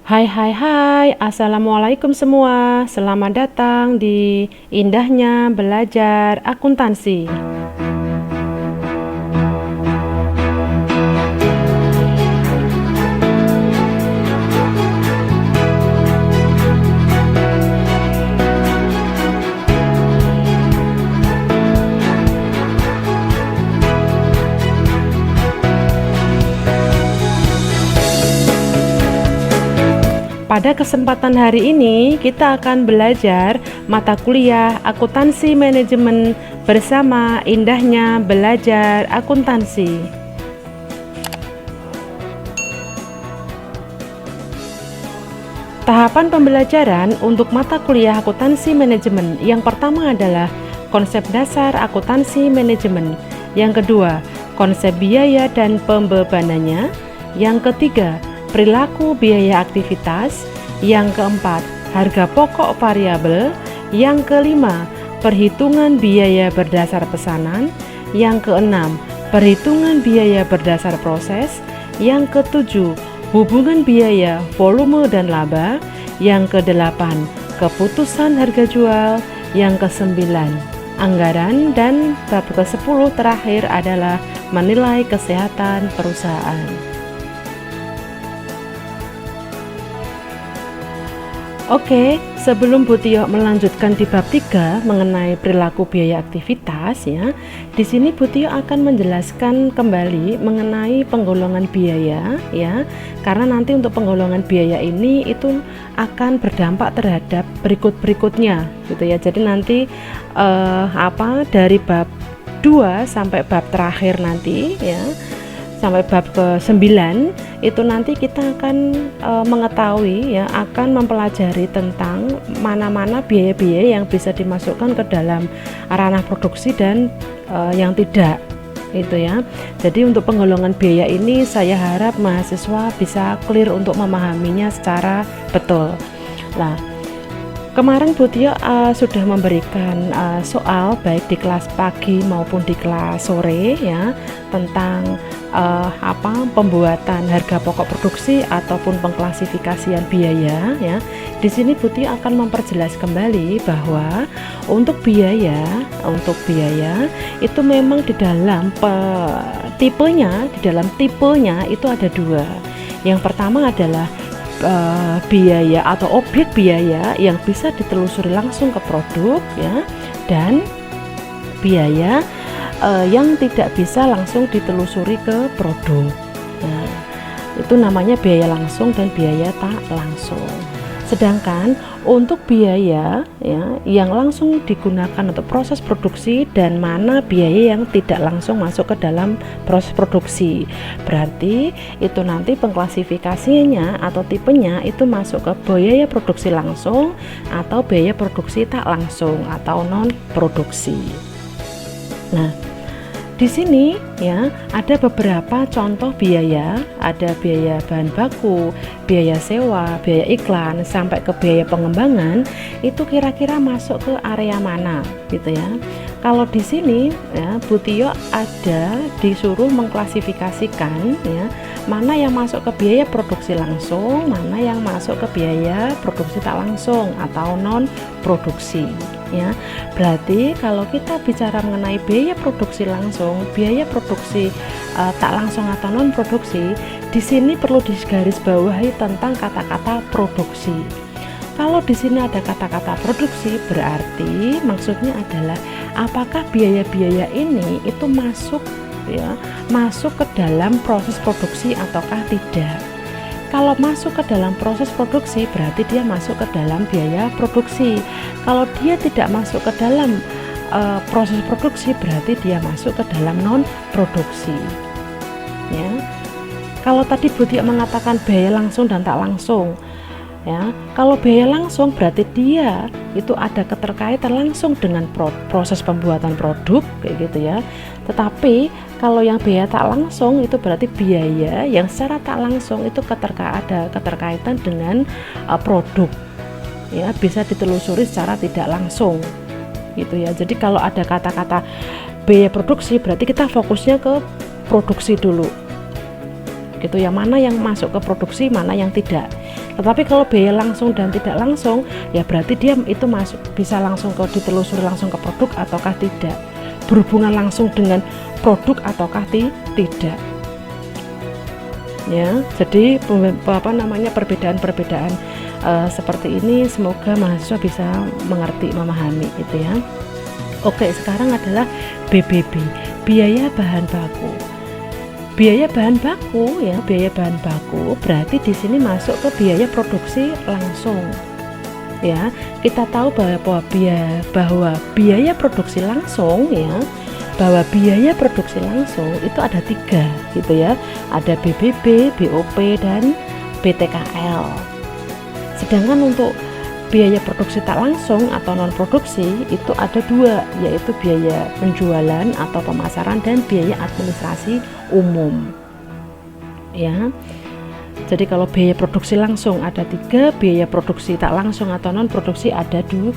Hai hai hai, Assalamualaikum semua. Selamat datang di Indahnya Belajar Akuntansi. Pada kesempatan hari ini, kita akan belajar mata kuliah Akuntansi Manajemen bersama Indahnya Belajar Akuntansi. Tahapan pembelajaran untuk mata kuliah Akuntansi Manajemen yang pertama adalah konsep dasar akuntansi manajemen, yang kedua, konsep biaya dan pembebanannya, yang ketiga, perilaku biaya aktivitas, yang keempat, harga pokok variabel, yang kelima, perhitungan biaya berdasar pesanan, yang keenam, perhitungan biaya berdasar proses, yang ketujuh, hubungan biaya, volume dan laba, yang kedelapan, keputusan harga jual, yang kesembilan, anggaran, dan bab ke-10 terakhir adalah menilai kesehatan perusahaan. Oke, sebelum Bu Tio melanjutkan di bab 3 mengenai perilaku biaya aktivitas ya, di sini Bu Tio akan menjelaskan kembali mengenai penggolongan biaya ya, karena nanti untuk penggolongan biaya ini itu akan berdampak terhadap berikut-berikutnya gitu ya. Jadi nanti dari bab 2 sampai bab terakhir nanti ya, sampai bab ke-9 itu nanti kita akan mengetahui ya, akan mempelajari tentang mana-mana biaya-biaya yang bisa dimasukkan ke dalam ranah produksi dan yang tidak itu ya. Jadi untuk penggolongan biaya ini saya harap mahasiswa bisa clear untuk memahaminya secara betul. Nah, kemarin Bu Tio sudah memberikan soal baik di kelas pagi maupun di kelas sore ya, tentang pembuatan harga pokok produksi ataupun pengklasifikasian biaya ya. Di sini Bu Tio akan memperjelas kembali bahwa untuk biaya itu memang di dalam tipenya itu ada dua. Yang pertama adalah biaya atau objek biaya yang bisa ditelusuri langsung ke produk ya, dan biaya yang tidak bisa langsung ditelusuri ke produk. Nah, itu namanya biaya langsung dan biaya tak langsung. Sedangkan untuk biaya ya, yang langsung digunakan untuk proses produksi dan mana biaya yang tidak langsung masuk ke dalam proses produksi, berarti itu nanti pengklasifikasinya atau tipenya itu masuk ke biaya produksi langsung atau biaya produksi tak langsung atau non produksi. Nah, di sini ya ada beberapa contoh biaya, ada biaya bahan baku, biaya sewa, biaya iklan, sampai ke biaya pengembangan. Itu kira-kira masuk ke area mana gitu ya. Kalau di sini ya Bu Tio ada disuruh mengklasifikasikan ya, mana yang masuk ke biaya produksi langsung, mana yang masuk ke biaya produksi tak langsung atau non produksi ya. Berarti kalau kita bicara mengenai biaya produksi langsung, biaya produksi tak langsung atau non produksi, di sini perlu digarisbawahi tentang kata-kata produksi. Kalau di sini ada kata-kata produksi, berarti maksudnya adalah apakah biaya-biaya ini itu masuk ke dalam proses produksi ataukah tidak. Kalau masuk ke dalam proses produksi, berarti dia masuk ke dalam biaya produksi. Kalau dia tidak masuk ke dalam proses produksi, berarti dia masuk ke dalam non produksi ya. Kalau tadi Bu Tio mengatakan biaya langsung dan tak langsung ya, kalau biaya langsung berarti dia itu ada keterkaitan langsung dengan proses pembuatan produk kayak gitu ya. Tetapi kalau yang biaya tak langsung itu berarti biaya yang secara tak langsung itu ada keterkaitan dengan produk ya, bisa ditelusuri secara tidak langsung gitu ya. Jadi kalau ada kata-kata biaya produksi berarti kita fokusnya ke produksi dulu gitu, yang mana yang masuk ke produksi, mana yang tidak. Tetapi kalau biaya langsung dan tidak langsung, ya berarti dia itu masuk bisa langsung ke ditelusuri langsung ke produk ataukah tidak, berhubungan langsung dengan produk ataukah tidak. Ya, jadi perbedaan-perbedaan seperti ini semoga mahasiswa bisa mengerti, memahami gitu ya. Oke, sekarang adalah BBB, biaya bahan baku. Biaya bahan baku ya, biaya bahan baku berarti di sini masuk ke biaya produksi langsung. Ya, kita tahu bahwa biaya produksi langsung ya, bahwa biaya produksi langsung itu ada 3 gitu ya. Ada BBB, BOP dan BTKL. Sedangkan untuk biaya produksi tak langsung atau non produksi itu ada 2, yaitu biaya penjualan atau pemasaran dan biaya administrasi umum. Ya. Jadi kalau biaya produksi langsung ada 3, biaya produksi tak langsung atau non produksi ada 2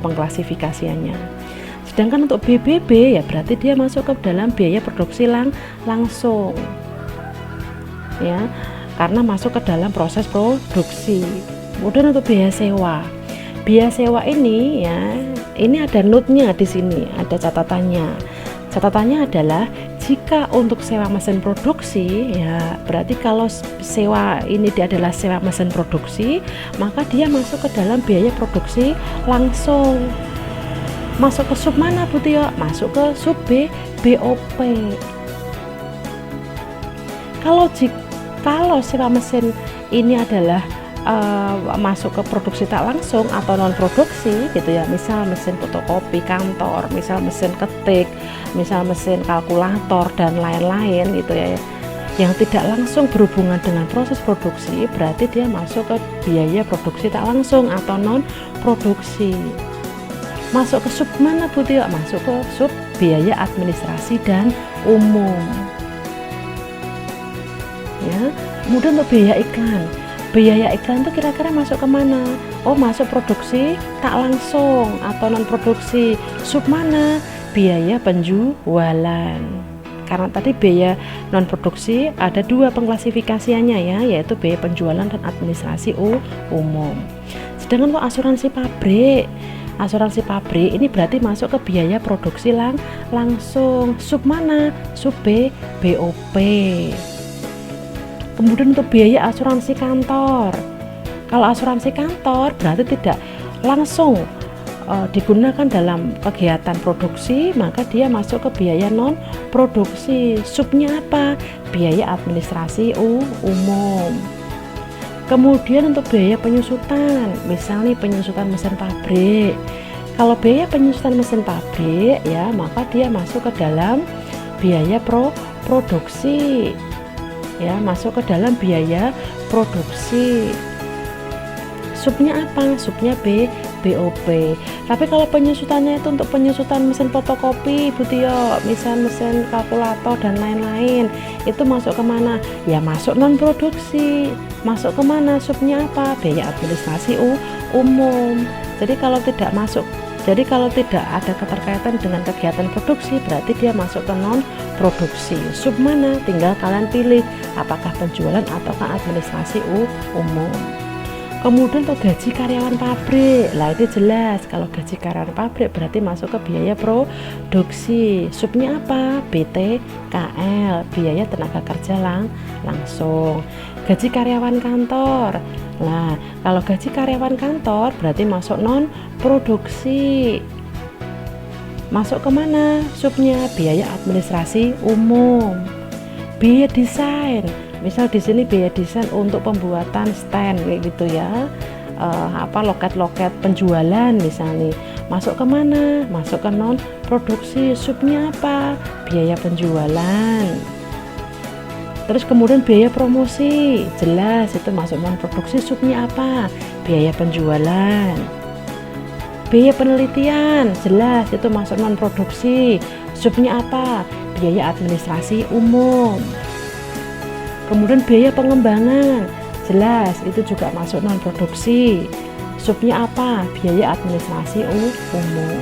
pengklasifikasiannya. Sedangkan untuk BBB ya berarti dia masuk ke dalam biaya produksi langsung. Ya. Karena masuk ke dalam proses produksi. Kemudian untuk biaya sewa ini ya, ini ada note-nya di sini, ada catatannya. Catatannya adalah jika untuk sewa mesin produksi ya, berarti kalau sewa ini dia adalah sewa mesin produksi, maka dia masuk ke dalam biaya produksi langsung. Masuk ke sub mana Bu Tio? Masuk ke sub BOP. Kalau sewa mesin ini adalah masuk ke produksi tak langsung atau non produksi gitu ya, misal mesin fotokopi kantor, misal mesin ketik, misal mesin kalkulator dan lain-lain gitu ya, yang tidak langsung berhubungan dengan proses produksi, berarti dia masuk ke biaya produksi tak langsung atau non produksi. Masuk ke sub mana Bu Tio? Masuk ke sub biaya administrasi dan umum ya. Kemudian untuk biaya iklan, biaya iklan itu kira-kira masuk kemana? Oh, masuk produksi tak langsung atau non produksi. Sub mana? Biaya penjualan. Karena tadi biaya non produksi ada 2 pengklasifikasiannya ya, yaitu biaya penjualan dan administrasi umum. Sedangkan untuk asuransi pabrik ini berarti masuk ke biaya produksi langsung. Sub mana? Sub BOP. Kemudian untuk biaya asuransi kantor, kalau asuransi kantor berarti tidak langsung digunakan dalam kegiatan produksi, maka dia masuk ke biaya non produksi. Subnya apa? Biaya administrasi umum. Kemudian untuk biaya penyusutan, misalnya penyusutan mesin pabrik. Kalau biaya penyusutan mesin pabrik ya, maka dia masuk ke dalam biaya produksi. Ya, masuk ke dalam biaya produksi. Subnya apa? Subnya BOP. Tapi kalau penyusutannya itu untuk penyusutan mesin fotokopi Bu Tio, misal mesin kalkulator dan lain-lain, itu masuk ke mana? Ya masuk non produksi. Masuk ke mana? Subnya apa? Biaya administrasi umum. Jadi kalau tidak ada keterkaitan dengan kegiatan produksi, berarti dia masuk ke non produksi. Sub mana? Tinggal kalian pilih apakah penjualan ataukah administrasi umum. Kemudian untuk gaji karyawan pabrik, lah itu jelas kalau gaji karyawan pabrik berarti masuk ke biaya produksi. Subnya apa? BTKL, biaya tenaga kerja langsung. Gaji karyawan kantor, nah kalau gaji karyawan kantor berarti masuk non produksi. Masuk ke mana? Subnya biaya administrasi umum. Biaya desain, misal di sini biaya desain untuk pembuatan stand kayak gitu ya, loket-loket penjualan misalnya, masuk ke mana? Masuk ke non produksi. Subnya apa? Biaya penjualan. Terus kemudian biaya promosi, jelas itu masuk non produksi. Subnya apa? Biaya penjualan. Biaya penelitian, jelas itu masuk non produksi. Subnya apa? Biaya administrasi umum. Kemudian biaya pengembangan, jelas itu juga masuk non produksi. Subnya apa? Biaya administrasi umum.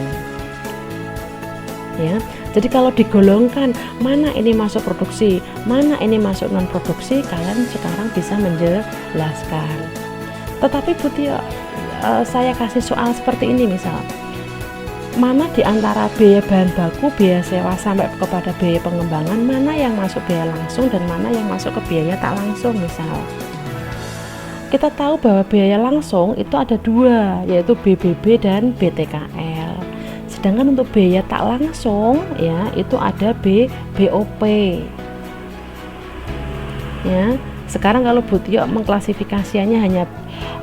Ya, Jadi kalau digolongkan mana ini masuk produksi, mana ini masuk non produksi, kalian sekarang bisa menjelaskan. Tetapi Bu Tio, saya kasih soal seperti ini misal, mana di antara biaya bahan baku, biaya sewa sampai kepada biaya pengembangan, mana yang masuk biaya langsung dan mana yang masuk ke biaya tak langsung misal. Kita tahu bahwa biaya langsung itu ada dua, yaitu BBB dan BTKL. Sedangkan untuk biaya tak langsung ya itu ada BOP. Ya, sekarang kalau Bu Tio mengklasifikasiannya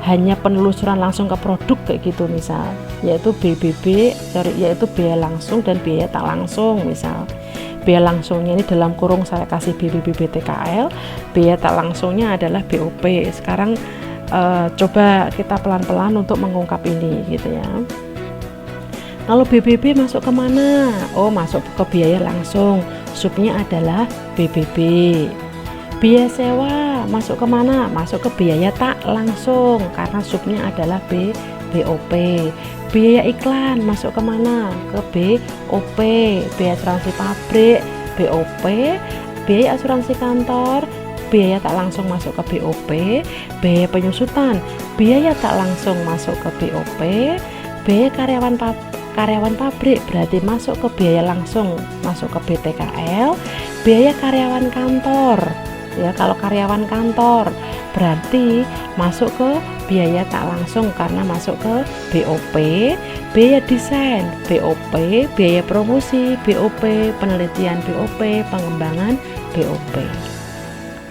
hanya penelusuran langsung ke produk kayak gitu misal, yaitu yaitu biaya langsung dan biaya tak langsung misal. Biaya langsungnya ini dalam kurung saya kasih BBB BTKL, biaya tak langsungnya adalah BOP. Sekarang coba kita pelan-pelan untuk mengungkap ini gitu ya. Kalau BBB masuk ke mana? Oh, masuk ke biaya langsung, subnya adalah BBB. Biaya sewa masuk ke mana? Masuk ke biaya tak langsung karena subnya adalah BOP. Biaya iklan masuk ke mana? Ke BOP. Biaya asuransi pabrik BOP. Biaya asuransi kantor, biaya tak langsung masuk ke BOP. Biaya penyusutan, biaya tak langsung masuk ke BOP. Biaya karyawan pabrik berarti masuk ke biaya langsung, masuk ke BTKL. Biaya karyawan kantor ya, kalau karyawan kantor berarti masuk ke biaya tak langsung karena masuk ke BOP. Biaya desain BOP, biaya promosi BOP, penelitian BOP, pengembangan BOP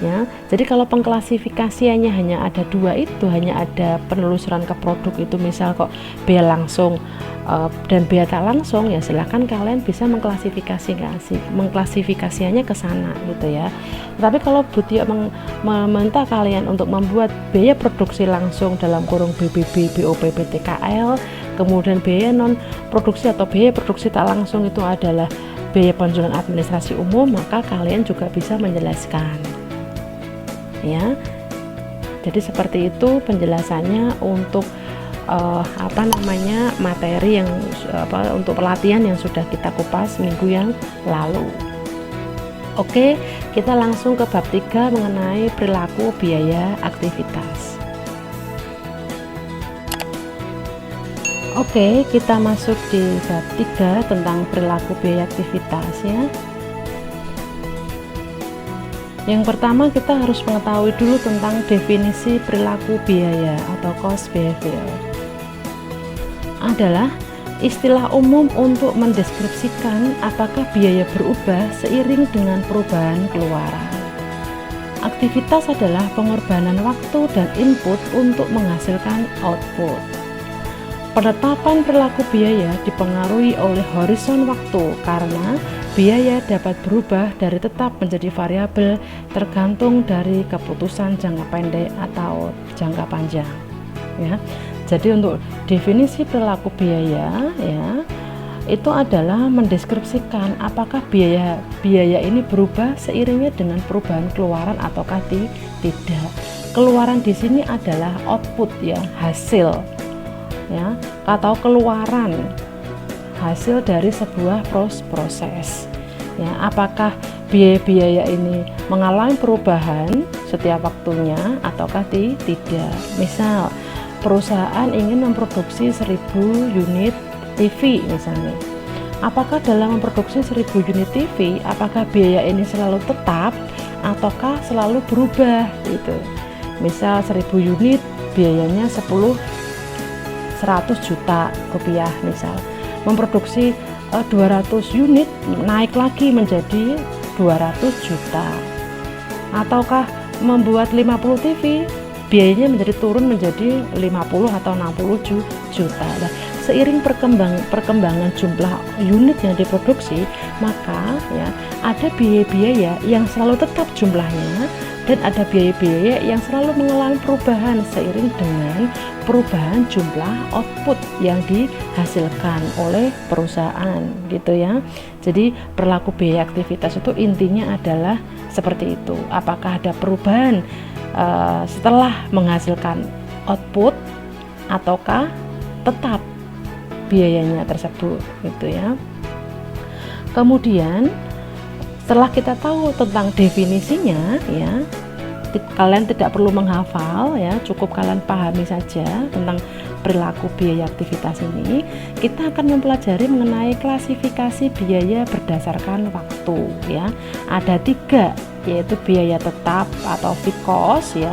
ya. Jadi kalau pengklasifikasiannya hanya ada dua itu, hanya ada penelusuran ke produk itu misal kok biaya langsung dan biaya tak langsung, ya silahkan kalian bisa mengklasifikasiannya ke sana gitu ya. Tapi kalau Bu Tio meminta kalian untuk membuat biaya produksi langsung dalam kurung BBB, BOP, BTKL, kemudian biaya non produksi atau biaya produksi tak langsung itu adalah biaya penjualan administrasi umum, maka kalian juga bisa menjelaskan ya. Jadi seperti itu penjelasannya untuk materi yang untuk pelatihan yang sudah kita kupas minggu yang lalu. Oke, kita langsung ke bab 3 mengenai perilaku biaya aktivitas. Oke, kita masuk di bab 3 tentang perilaku biaya aktivitas ya. Yang pertama kita harus mengetahui dulu tentang definisi perilaku biaya atau cost behavior. Adalah istilah umum untuk mendeskripsikan apakah biaya berubah seiring dengan perubahan keluaran. Aktivitas adalah pengorbanan waktu dan input untuk menghasilkan output. Penetapan perilaku biaya dipengaruhi oleh horizon waktu karena biaya dapat berubah dari tetap menjadi variabel tergantung dari keputusan jangka pendek atau jangka panjang ya. Jadi untuk definisi perilaku biaya ya, itu adalah mendeskripsikan apakah biaya ini berubah seiringnya dengan perubahan keluaran ataukah tidak. Keluaran di sini adalah output ya, hasil ya, atau keluaran hasil dari sebuah proses ya. Apakah biaya ini mengalami perubahan setiap waktunya ataukah tidak. Misal perusahaan ingin memproduksi 1000 unit TV misalnya. Apakah dalam memproduksi 1000 unit TV, apakah biaya ini selalu tetap ataukah selalu berubah gitu. Misal 1000 unit biayanya 100 juta rupiah misal. Memproduksi 200 unit naik lagi menjadi 200 juta. Ataukah membuat 50 TV biayanya menjadi turun menjadi 50 atau 60 juta. Nah, seiring perkembangan jumlah unit yang diproduksi, maka ya ada biaya-biaya yang selalu tetap jumlahnya dan ada biaya-biaya yang selalu mengalami perubahan seiring dengan perubahan jumlah output yang dihasilkan oleh perusahaan gitu ya. Jadi perilaku biaya aktivitas itu intinya adalah seperti itu. Apakah ada perubahan setelah menghasilkan output ataukah tetap biayanya tersebut gitu ya. Kemudian setelah kita tahu tentang definisinya ya, kalian tidak perlu menghafal ya, cukup kalian pahami saja tentang perilaku biaya aktivitas ini. Kita akan mempelajari mengenai klasifikasi biaya berdasarkan waktu ya. Ada 3, yaitu biaya tetap atau fixed cost ya.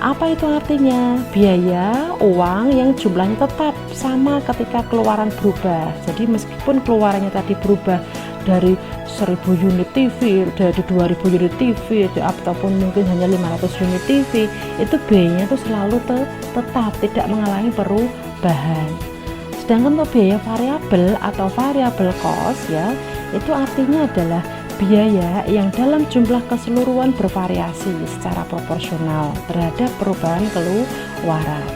Apa itu artinya? Biaya uang yang jumlahnya tetap sama ketika keluaran berubah. Jadi meskipun keluarannya tadi berubah dari 1000 unit TV, dari 2000 unit TV, ataupun mungkin hanya 500 unit TV, itu biayanya itu selalu tetap, tidak mengalami perubahan. Sedangkan untuk biaya variabel atau variable cost ya, itu artinya adalah biaya yang dalam jumlah keseluruhan bervariasi secara proporsional terhadap perubahan keluaran.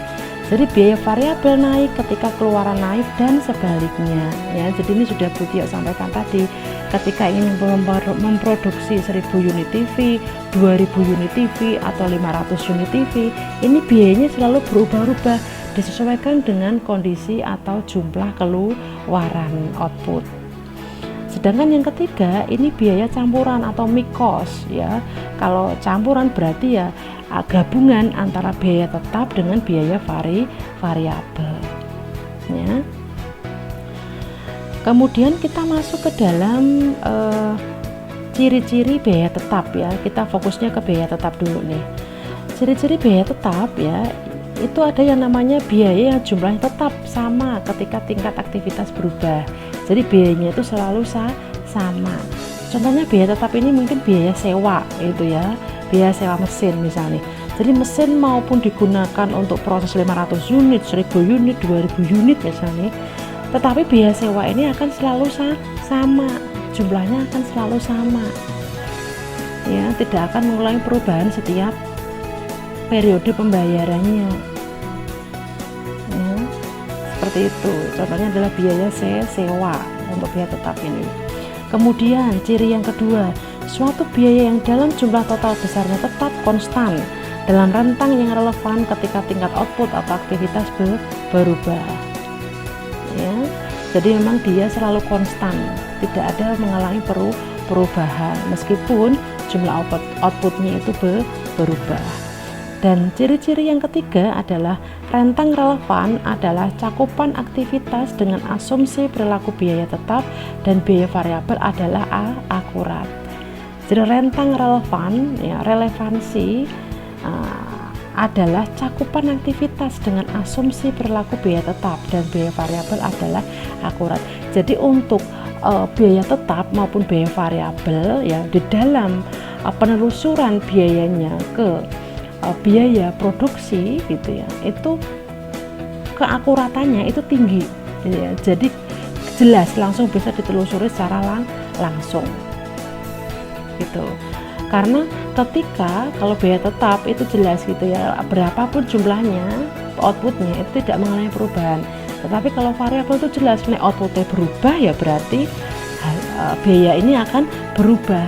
Jadi biaya variabel naik ketika keluaran naik dan sebaliknya ya. Jadi ini sudah Bu Tio sampaikan tadi, ketika ingin memproduksi 1000 unit TV, 2000 unit TV atau 500 unit TV, ini biayanya selalu berubah-ubah disesuaikan dengan kondisi atau jumlah keluaran output. Sedangkan yang ketiga ini biaya campuran atau mixed cost ya. Kalau campuran berarti ya gabungan antara biaya tetap dengan biaya variabel ya. Kemudian kita masuk ke dalam ciri-ciri biaya tetap ya. Kita fokusnya ke biaya tetap dulu nih. Ciri-ciri biaya tetap ya, itu ada yang namanya biaya yang jumlahnya tetap sama ketika tingkat aktivitas berubah. Jadi biayanya itu selalu sama. Contohnya biaya tetap ini mungkin biaya sewa itu ya, biaya sewa mesin misalnya. Jadi mesin maupun digunakan untuk proses 500 unit, 1000 unit, 2000 unit misalnya, tetapi biaya sewa ini akan selalu sama, jumlahnya akan selalu sama ya, tidak akan mengulangi perubahan setiap periode pembayarannya ya, seperti itu. Contohnya adalah biaya sewa untuk biaya tetap ini. Kemudian ciri yang kedua, suatu biaya yang dalam jumlah total besarnya tetap konstan dalam rentang yang relevan ketika tingkat output atau aktivitas berubah ya. Jadi memang dia selalu konstan, tidak ada mengalami perubahan meskipun jumlah outputnya itu berubah. Dan ciri-ciri yang ketiga adalah rentang relevan adalah cakupan aktivitas dengan asumsi perilaku biaya tetap dan biaya variabel adalah akurat. Jadi rentang relevan ya, relevansi adalah cakupan aktivitas dengan asumsi perilaku biaya tetap dan biaya variabel adalah akurat. Jadi untuk biaya tetap maupun biaya variabel ya, di dalam penelusuran biayanya ke biaya produksi gitu ya, itu keakuratannya itu tinggi gitu ya. Jadi jelas langsung bisa ditelusuri secara langsung gitu. Karena ketika kalau biaya tetap itu jelas gitu ya, berapapun jumlahnya outputnya itu tidak mengalami perubahan. Tetapi kalau variabel itu jelas, nih outputnya berubah ya berarti biaya ini akan berubah.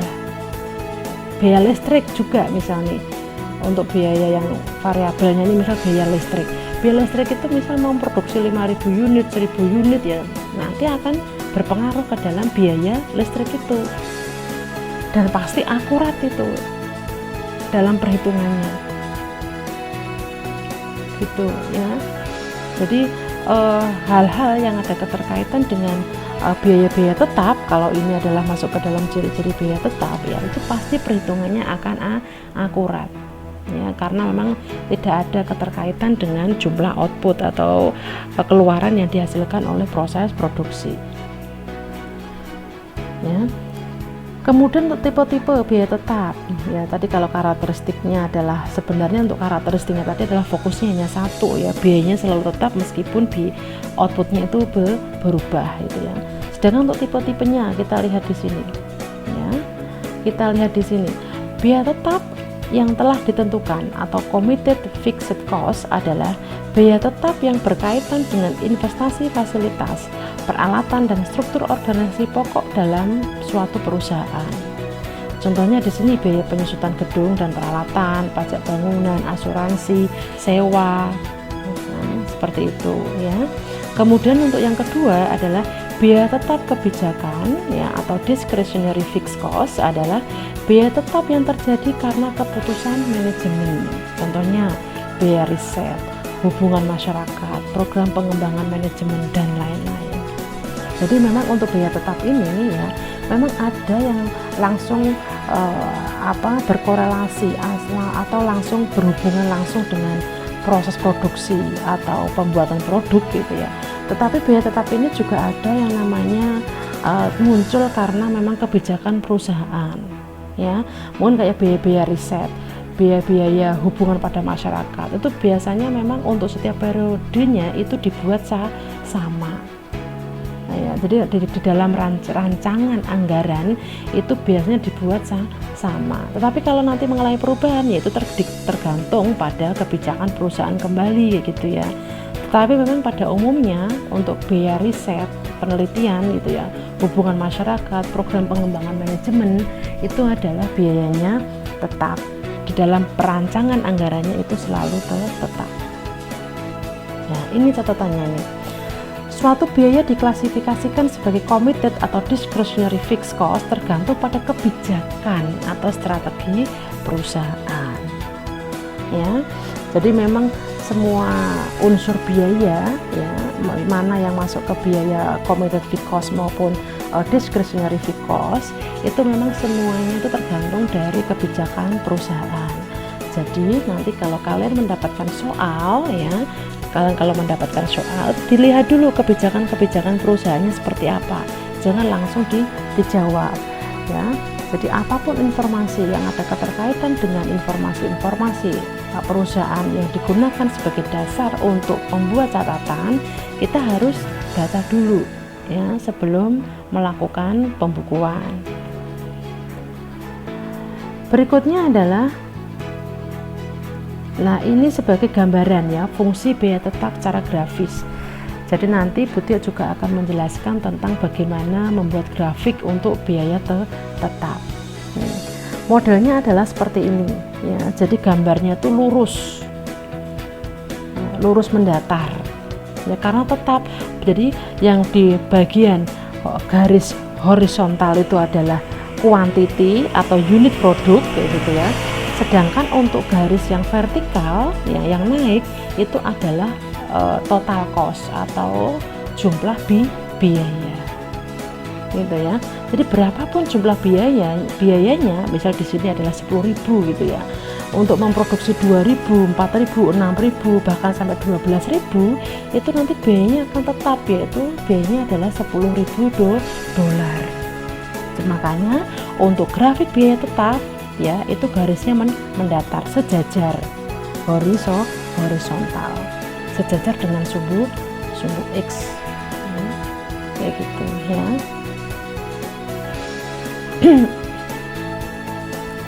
Biaya listrik juga misalnya, untuk biaya yang variabelnya ini misal biaya listrik itu misal memproduksi 5000 unit, 1000 unit ya, nanti akan berpengaruh ke dalam biaya listrik itu, dan pasti akurat itu dalam perhitungannya gitu ya. Jadi hal-hal yang ada keterkaitan dengan biaya-biaya tetap, kalau ini adalah masuk ke dalam ciri-ciri biaya tetap ya, itu pasti perhitungannya akan akurat ya, karena memang tidak ada keterkaitan dengan jumlah output atau keluaran yang dihasilkan oleh proses produksi ya. Kemudian untuk tipe-tipe biaya tetap ya, tadi kalau karakteristiknya adalah, sebenarnya untuk karakteristiknya tadi adalah fokusnya hanya satu ya, biayanya selalu tetap meskipun outputnya itu berubah gitu ya. Sedangkan untuk tipe-tipenya kita lihat di sini ya, kita lihat di sini biaya tetap yang telah ditentukan atau committed fixed cost adalah biaya tetap yang berkaitan dengan investasi fasilitas, peralatan dan struktur organisasi pokok dalam suatu perusahaan. Contohnya di sini biaya penyusutan gedung dan peralatan, pajak bangunan, asuransi, sewa, seperti itu ya. Kemudian untuk yang kedua adalah Biaya tetap kebijakan ya atau discretionary fixed cost adalah biaya tetap yang terjadi karena keputusan manajemen. Contohnya biaya riset, hubungan masyarakat, program pengembangan manajemen dan lain-lain. Jadi memang untuk biaya tetap ini ya memang ada yang langsung berkorelasi atau langsung berhubungan langsung dengan proses produksi atau pembuatan produk gitu ya. Tetapi biaya tetap ini juga ada yang namanya muncul karena memang kebijakan perusahaan ya. Mungkin kayak biaya-biaya riset, biaya-biaya hubungan pada masyarakat itu biasanya memang untuk setiap periodenya itu dibuat sama ya. Jadi di dalam rancangan anggaran itu biasanya dibuat sama. Tetapi kalau nanti mengalami perubahan yaitu tergantung pada kebijakan perusahaan kembali gitu ya. Tapi memang pada umumnya untuk biaya riset, penelitian gitu ya, hubungan masyarakat, program pengembangan manajemen itu adalah biayanya tetap. Di dalam perancangan anggarannya itu selalu tetap. Nah, ini catatannya nih. Suatu biaya diklasifikasikan sebagai committed atau discretionary fixed cost tergantung pada kebijakan atau strategi perusahaan. Ya. Jadi memang semua unsur biaya ya mana yang masuk ke biaya committed fixed cost maupun discretionary fixed cost itu memang semuanya itu tergantung dari kebijakan perusahaan. Jadi nanti kalau kalian mendapatkan soal ya, kalau mendapatkan soal dilihat dulu kebijakan perusahaannya seperti apa, jangan langsung dijawab ya. Jadi apapun informasi yang ada keterkaitan dengan informasi-informasi perusahaan yang digunakan sebagai dasar untuk membuat catatan, kita harus baca dulu ya sebelum melakukan pembukuan. Berikutnya adalah ini sebagai gambaran ya fungsi biaya tetap secara grafis. Jadi nanti Butia juga akan menjelaskan tentang bagaimana membuat grafik untuk biaya tetap. Modelnya adalah seperti ini ya. Jadi gambarnya itu lurus mendatar ya karena tetap. Jadi yang di bagian garis horizontal itu adalah quantity atau unit produk gitu ya. Sedangkan untuk garis yang vertikal ya yang naik itu adalah total cost atau jumlah biaya gitu ya. Jadi berapapun jumlah biayanya, misal di sini adalah 10.000 gitu ya. Untuk memproduksi 2.000, 4.000, 6.000 bahkan sampai 12.000 itu nanti biayanya akan tetap, yaitu biayanya adalah $10.000. Jadi makanya untuk grafik biaya tetap ya itu garisnya mendatar sejajar horizontal, sejajar dengan sumbu X kayak gitu ya.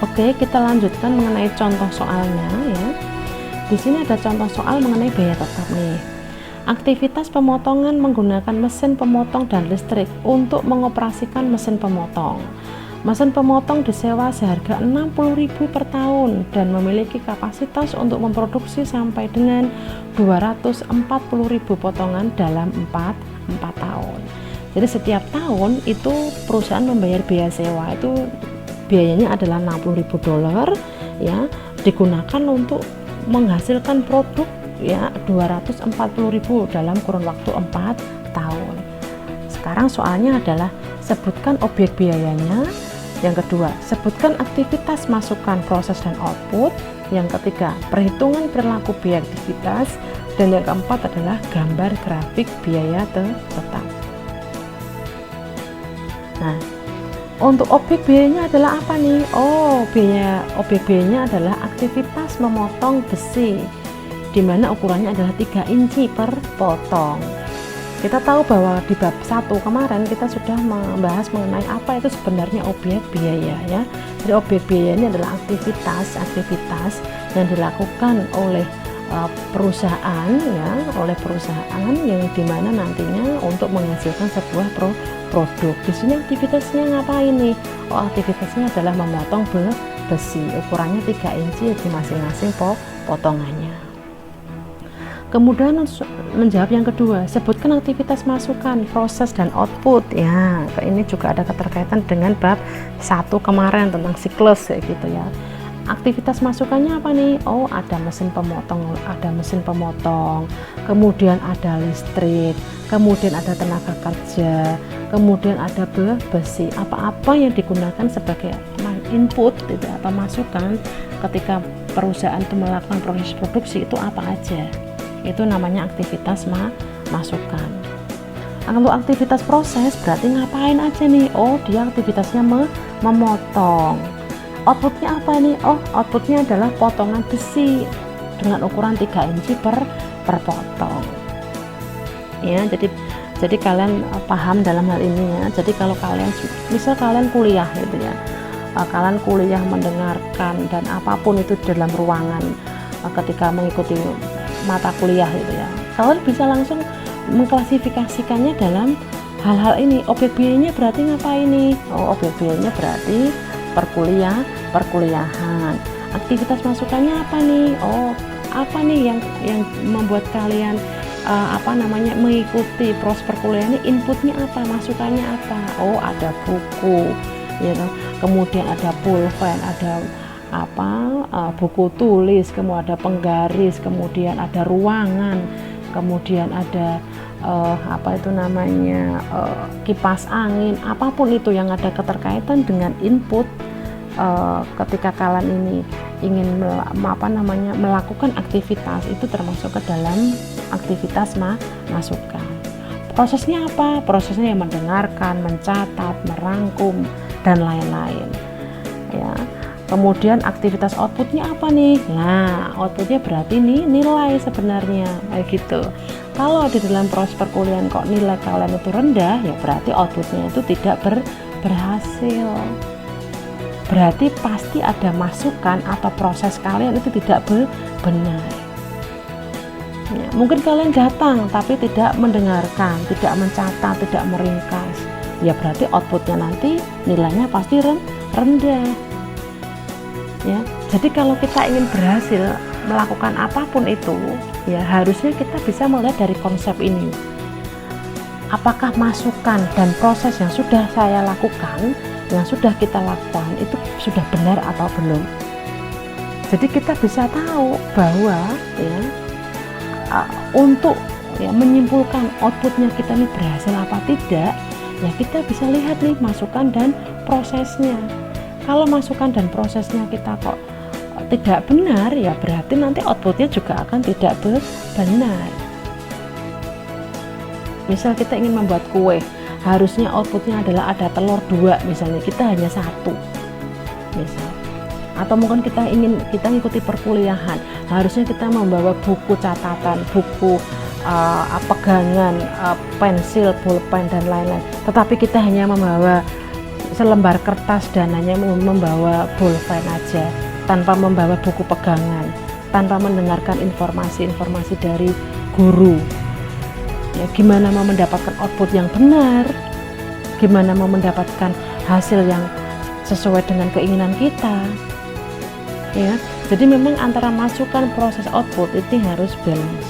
Oke, kita lanjutkan mengenai contoh soalnya ya. Di sini ada contoh soal mengenai biaya tetap nih. Aktivitas pemotongan menggunakan mesin pemotong dan listrik untuk mengoperasikan mesin pemotong. Mesin pemotong disewa seharga 60.000 per tahun dan memiliki kapasitas untuk memproduksi sampai dengan 240.000 potongan dalam 4 tahun. Jadi setiap tahun itu perusahaan membayar biaya sewa itu biayanya adalah $60.000 ya, digunakan untuk menghasilkan produk ya 240.000 dalam kurun waktu 4 tahun. Sekarang soalnya adalah sebutkan objek biayanya. Yang kedua, sebutkan aktivitas masukan, proses dan output. Yang ketiga, perhitungan perilaku biaya aktivitas. Dan yang keempat adalah gambar grafik biaya tetap. Nah, untuk objek biayanya adalah apa nih? Objek biayanya adalah aktivitas memotong besi, di mana ukurannya adalah 3 inci per potong. Kita tahu bahwa di bab 1 kemarin kita sudah membahas mengenai apa itu sebenarnya objek biaya ya. Jadi objek biaya ini adalah aktivitas yang dilakukan oleh perusahaan ya, yang dimana nantinya untuk menghasilkan sebuah produk. Di sini aktivitasnya ngapain nih? Aktivitasnya adalah memotong besi, ukurannya 3 inci di masing-masing potongannya. Kemudian menjawab yang kedua, sebutkan aktivitas masukan, proses dan output. Ya, ini juga ada keterkaitan dengan bab 1 kemarin tentang siklus kayak gitu ya. Aktivitas masukannya apa nih? Oh, ada mesin pemotong, kemudian ada listrik, kemudian ada tenaga kerja, kemudian ada besi. Apa-apa yang digunakan sebagai input, tidak apa masukan ketika perusahaan itu melakukan proses produksi itu apa aja? Itu namanya aktivitas masukan. Untuk aktivitas proses berarti ngapain aja nih? Oh, dia aktivitasnya memotong. Outputnya apa nih? Oh, outputnya adalah potongan besi dengan ukuran 3 inci per potong. Ya, jadi kalian paham dalam hal ini ya. Jadi kalau kalian misal kalian kuliah gitu ya, kalian kuliah mendengarkan dan apapun itu dalam ruangan ketika mengikuti mata kuliah gitu ya, kalian bisa langsung mengklasifikasikannya dalam hal-hal ini. Objek biayanya berarti ngapain nih? Oh, objek biayanya berarti perkuliahan. Aktivitas masukannya apa nih? Oh, apa nih yang membuat kalian mengikuti proses perkuliahan ini? Inputnya apa? Masukannya apa? Oh, ada buku, ya you know? Kemudian ada pulpen, ada buku tulis, kemudian ada penggaris, kemudian ada ruangan, kemudian ada kipas angin, apapun itu yang ada keterkaitan dengan input. Ketika kalian ini ingin melakukan aktivitas itu termasuk ke dalam aktivitas masukan. Prosesnya apa? Prosesnya yang mendengarkan, mencatat, merangkum dan lain-lain ya. Kemudian aktivitas outputnya apa nih? Nah, outputnya berarti nih nilai sebenarnya kayak gitu. Kalau di dalam proses perkuliahan kok nilai kalian itu rendah, ya berarti outputnya itu tidak berhasil. Berarti pasti ada masukan atau proses kalian itu tidak benar. Ya, mungkin kalian datang tapi tidak mendengarkan, tidak mencatat, tidak meringkas. Ya berarti outputnya nanti nilainya pasti rendah. Ya, jadi kalau kita ingin berhasil melakukan apapun itu, ya harusnya kita bisa melihat dari konsep ini. Apakah masukan dan proses yang sudah saya lakukan, yang sudah kita lakukan itu sudah benar atau belum? Jadi kita bisa tahu bahwa ya untuk menyimpulkan outputnya kita ini berhasil apa tidak, ya kita bisa lihat nih masukan dan prosesnya. Kalau masukan dan prosesnya kita kok tidak benar, ya berarti nanti outputnya juga akan tidak benar. Misal kita ingin membuat kue, harusnya outputnya adalah ada telur 2, misalnya kita hanya 1 misal. Atau mungkin kita ikuti perkuliahan, harusnya kita membawa buku catatan, buku pegangan, pensil, pulpen dan lain-lain. Tetapi kita hanya membawa selembar kertas dan hanya membawa pulpen aja, tanpa membawa buku pegangan, tanpa mendengarkan informasi-informasi dari guru. Ya, gimana mau mendapatkan output yang benar? Gimana mau mendapatkan hasil yang sesuai dengan keinginan kita? Ya, jadi memang antara masukan, proses, output itu harus balance.